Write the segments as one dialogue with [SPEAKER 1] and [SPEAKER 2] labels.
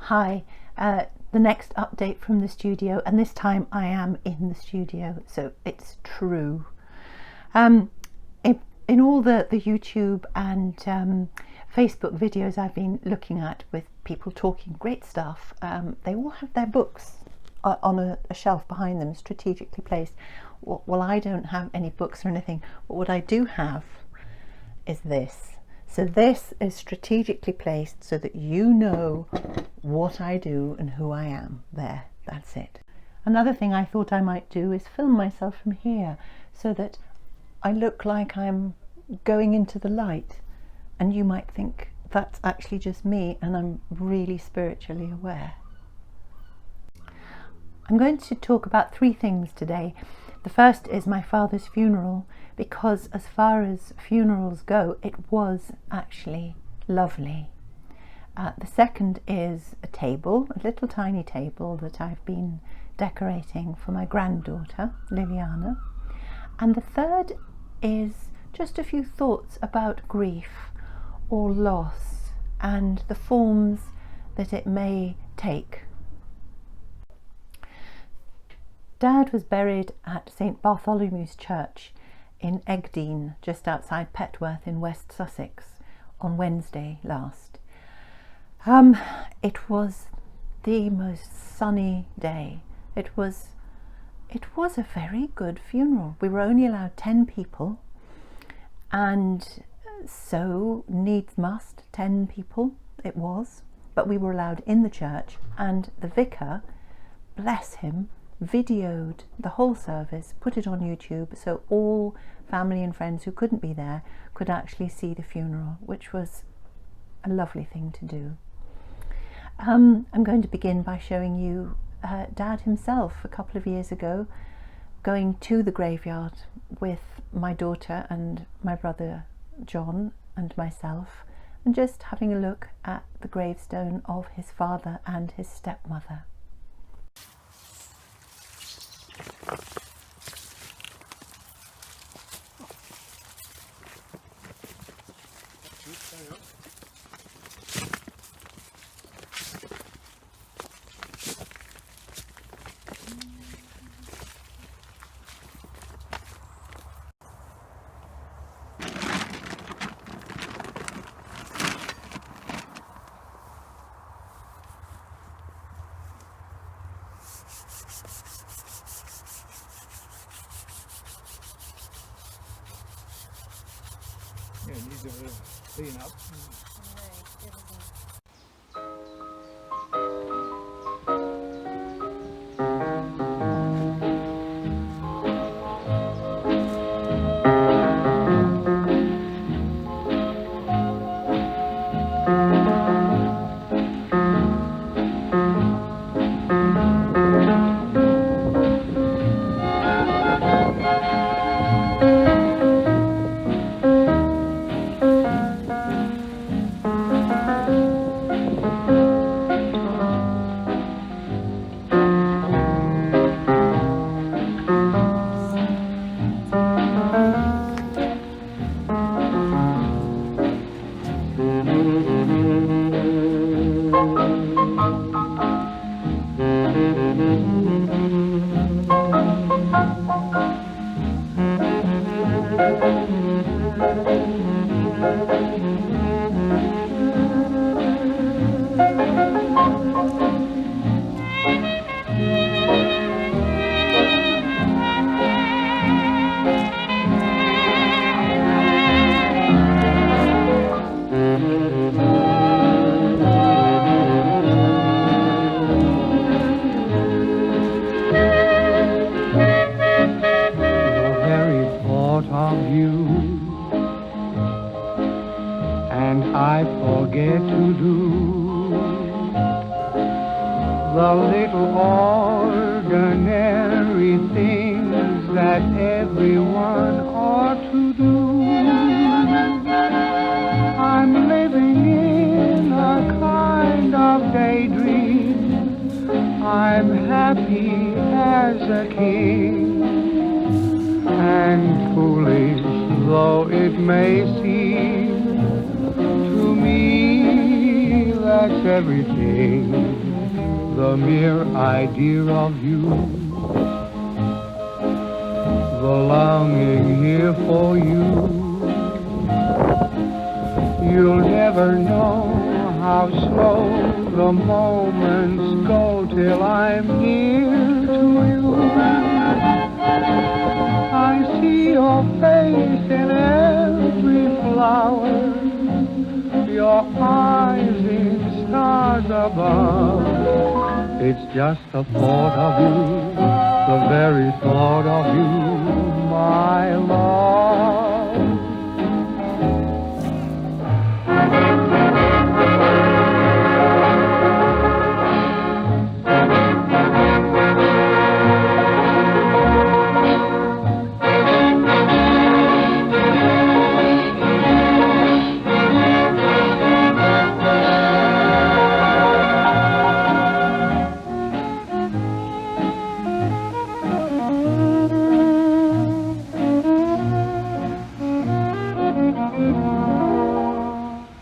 [SPEAKER 1] Hi, the next update from the studio, and this time I am in the studio, so it's true. In all the YouTube and Facebook videos I've been looking at with people talking great stuff, they all have their books on a shelf behind them, strategically placed. Well, I don't have any books or anything, but what I do have is this. So this is strategically placed so that you know what I do and who I am. There, that's it. Another thing I thought I might do is film myself from here so that I look like I'm going into the light, and you might think that's actually just me and I'm really spiritually aware. I'm going to talk about three things today. The first is my father's funeral, because as far as funerals go, it was actually lovely. The second is a table, a little tiny table that I've been decorating for my granddaughter, Liliana. And the third is just a few thoughts about grief or loss and the forms that it may take. Dad was buried at St Bartholomew's Church in Egdean, just outside Petworth in West Sussex, on Wednesday last. It was the most sunny day. It was a very good funeral. We were only allowed 10 people, and so needs must 10 people it was, but we were allowed in the church, and the vicar, bless him, videoed the whole service, put it on YouTube, so all family and friends who couldn't be there could actually see the funeral, which was a lovely thing to do. I'm going to begin by showing you Dad himself a couple of years ago going to the graveyard with my daughter and my brother John and myself, and just having a look at the gravestone of his father and his stepmother.
[SPEAKER 2] Yeah, it needs a clean up. And I forget to do the little ordinary things that everyone ought to do. I'm living in a kind of daydream. I'm happy as a king, and foolish though it may seem, to me that's everything. the mere idea of you, the longing here for you. You'll never know how slow the moments go till I'm near to you. I see your face in every flower, your eyes in stars above. It's just the thought of you, the very thought of you, my love.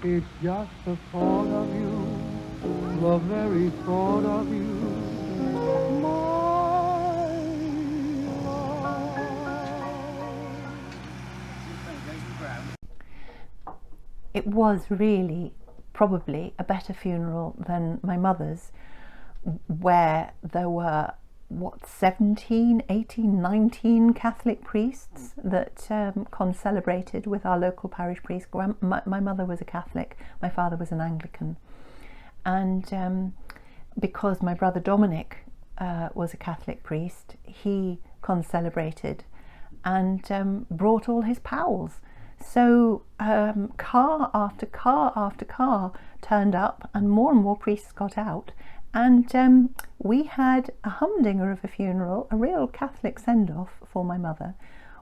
[SPEAKER 2] It's just the thought of you, the very thought of you, my love.
[SPEAKER 1] It was really probably a better funeral than my mother's, where there were 17, 18, 19 Catholic priests that concelebrated with our local parish priest. My mother was a Catholic, my father was an Anglican, and because my brother Dominic was a Catholic priest, he concelebrated and brought all his pals. So car after car after car turned up, and more priests got out, and we had a humdinger of a funeral, a real Catholic send-off for my mother,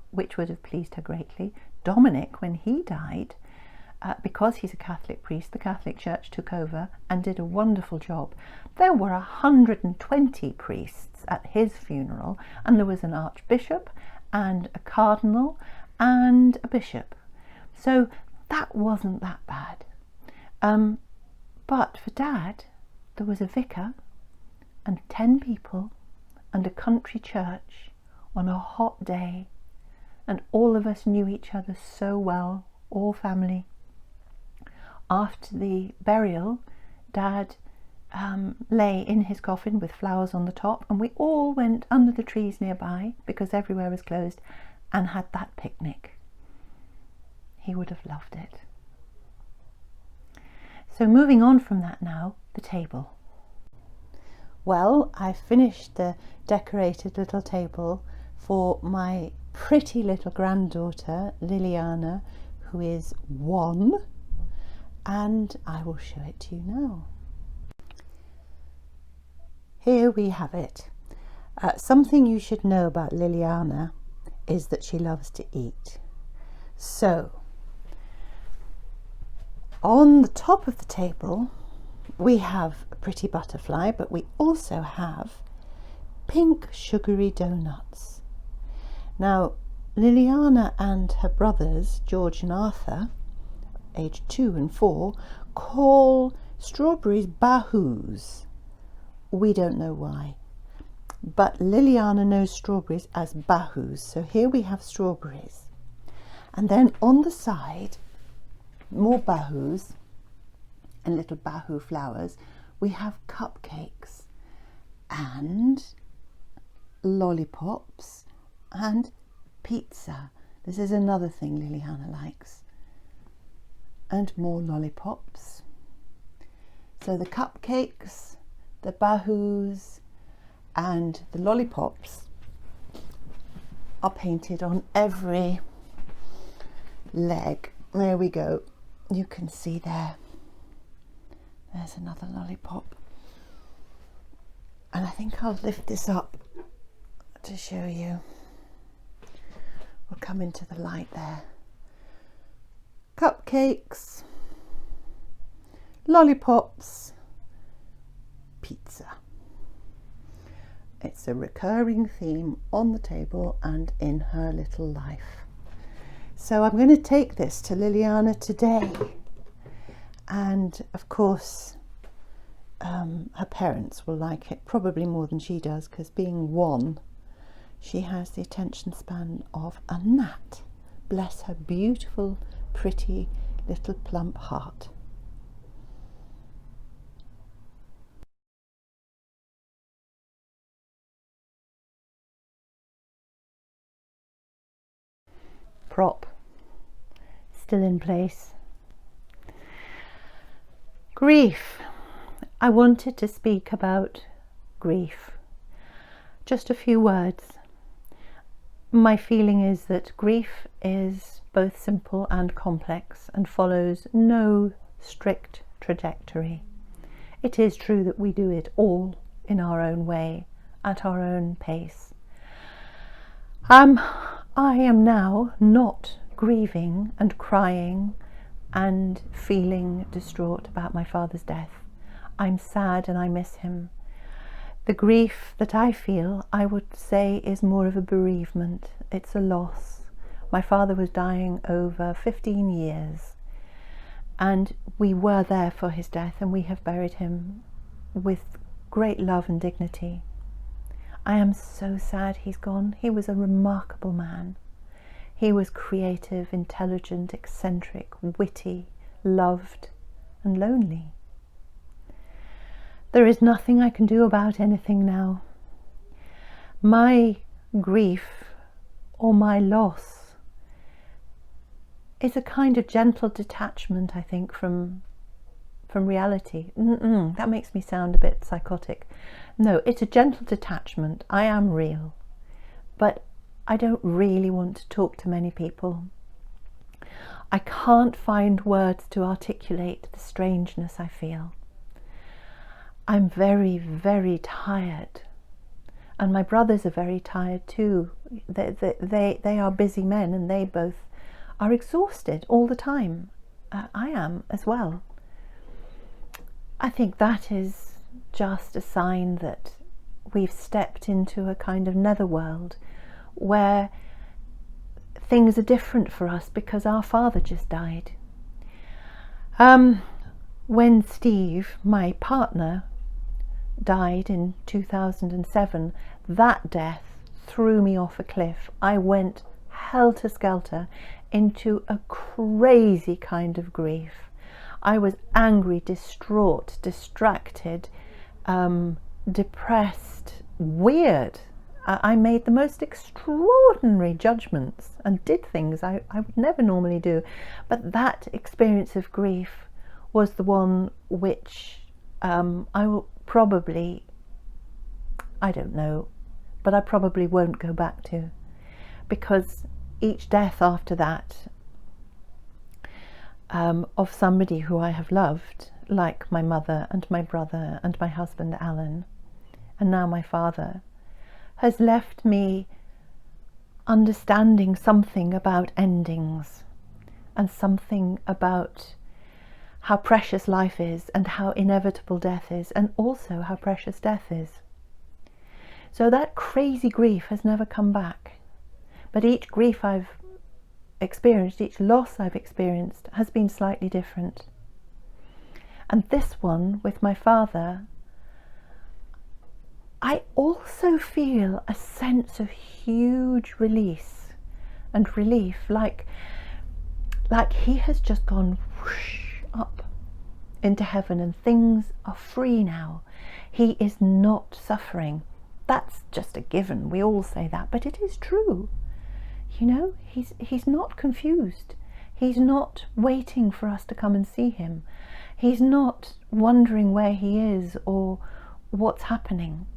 [SPEAKER 1] which would have pleased her greatly. Dominic, when he died, because he's a Catholic priest, the Catholic Church took over and did a wonderful job. There were 120 priests at his funeral, and there was an archbishop and a cardinal and a bishop. So that wasn't that bad. But for Dad, there was a vicar and 10 people and a country church on a hot day, and all of us knew each other so well, all family. After the burial, Dad lay in his coffin with flowers on the top, and we all went under the trees nearby, because everywhere was closed, and had that picnic. He would have loved it. So moving on from that now, the table. Well, I finished the decorated little table for my pretty little granddaughter, Liliana, who is 1, and I will show it to you now. Here we have it. Something you should know about Liliana is that she loves to eat. So, on the top of the table, we have a pretty butterfly, but we also have pink sugary donuts. Now, Liliana and her brothers, George and Arthur, aged 2 and 4, call strawberries bahoos. We don't know why, but Liliana knows strawberries as bahoos. So here we have strawberries, and then on the side, more bahoos and little bahoo flowers. We have cupcakes and lollipops and pizza. This is another thing Liliana likes. And more lollipops. So the cupcakes, the bahoos and the lollipops are painted on every leg. There we go. You can see there. There's another lollipop. And I think I'll lift this up to show you. We'll come into the light there. Cupcakes, lollipops, pizza. It's a recurring theme on the table and in her little life. So I'm going to take this to Liliana today, and of course her parents will like it probably more than she does, because being one, she has the attention span of a gnat. Bless her beautiful, pretty little plump heart. Prop still in place. Grief. I wanted to speak about grief. Just a few words. My feeling is that grief is both simple and complex and follows no strict trajectory. It is true that we do it all in our own way, at our own pace. I am now not grieving and crying and feeling distraught about my father's death. I'm sad and I miss him. The grief that I feel, I would say, is more of a bereavement. It's a loss. My father was dying over 15 years, and we were there for his death, and we have buried him with great love and dignity. I am so sad he's gone. He was a remarkable man. He was creative, intelligent, eccentric, witty, loved, and lonely. There is nothing I can do about anything now. My grief or my loss is a kind of gentle detachment, I think, from reality. That makes me sound a bit psychotic. No, it's a gentle detachment. I am real, but I don't really want to talk to many people. I can't find words to articulate the strangeness I feel. I'm very, very tired, and my brothers are very tired too. They are busy men, and they both are exhausted all the time. I am as well. I think that is just a sign that we've stepped into a kind of netherworld where things are different for us because our father just died. When Steve, my partner, died in 2007, that death threw me off a cliff. I went helter-skelter into a crazy kind of grief. I was angry, distraught, distracted, depressed, weird. I made the most extraordinary judgments and did things I would never normally do. But that experience of grief was the one which I will probably, I don't know, but I probably won't go back to, because each death after that of somebody who I have loved, like my mother and my brother and my husband Alan, and now my father, has left me understanding something about endings and something about how precious life is and how inevitable death is, and also how precious death is. So that crazy grief has never come back, but each grief I've experienced, each loss I've experienced, has been slightly different. And this one with my father, I also feel a sense of huge release and relief, like he has just gone whoosh up into heaven and things are free now. He is not suffering. That's just a given. We all say that, but it is true. You know, he's not confused. He's not waiting for us to come and see him. He's not wondering where he is or what's happening.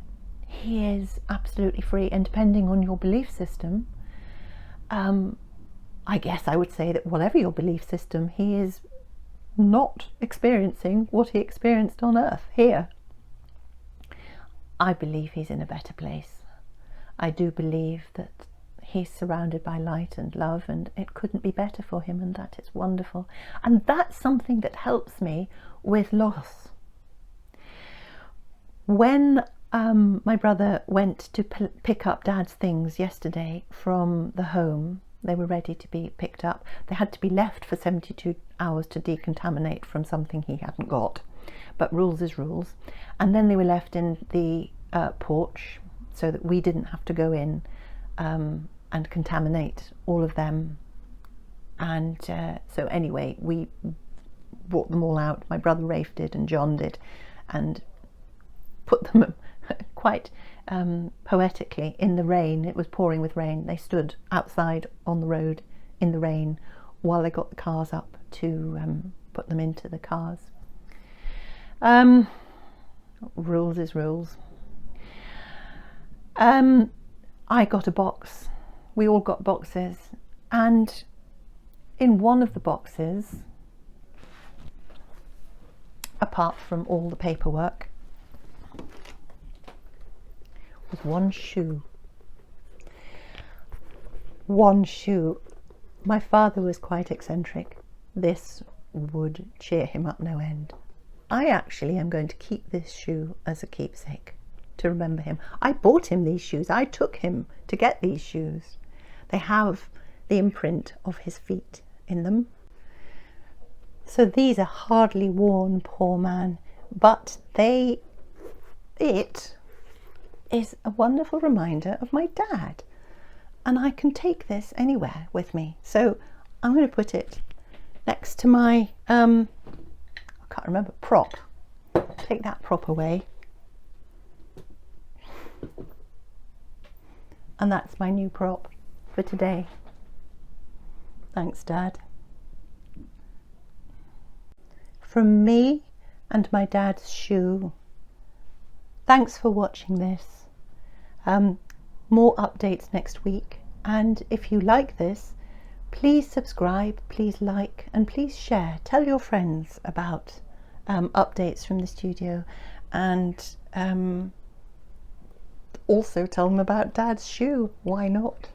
[SPEAKER 1] He is absolutely free, and depending on your belief system, I guess I would say that whatever your belief system, he is not experiencing what he experienced on earth here. I believe he's in a better place. I do believe that he's surrounded by light and love, and it couldn't be better for him, and that is wonderful. And that's something that helps me with loss. When my brother went to pick up Dad's things yesterday from the home, they were ready to be picked up. They had to be left for 72 hours to decontaminate from something he hadn't got. but rules is rules. And then they were left in the porch so that we didn't have to go in and contaminate all of them. And so anyway, we brought them all out. My brother Rafe did and John did, and put them quite poetically in the rain. It was pouring with rain. They stood outside on the road in the rain while they got the cars up to put them into the cars. Rules is rules. I got a box. We all got boxes, and in one of the boxes, apart from all the paperwork, was one shoe. One shoe. My father was quite eccentric. This would cheer him up no end. I actually am going to keep this shoe as a keepsake to remember him. I bought him these shoes. I took him to get these shoes. They have the imprint of his feet in them. So these are hardly worn, poor man, but it is a wonderful reminder of my dad. And I can take this anywhere with me. So I'm going to put it next to my, I can't remember, prop. Take that prop away. And that's my new prop for today. Thanks, Dad. From me and my dad's shoe. Thanks for watching this. More updates next week, and if you like this, please subscribe, please like, and please share. Tell your friends about updates from the studio, and also tell them about Dad's shoe. Why not?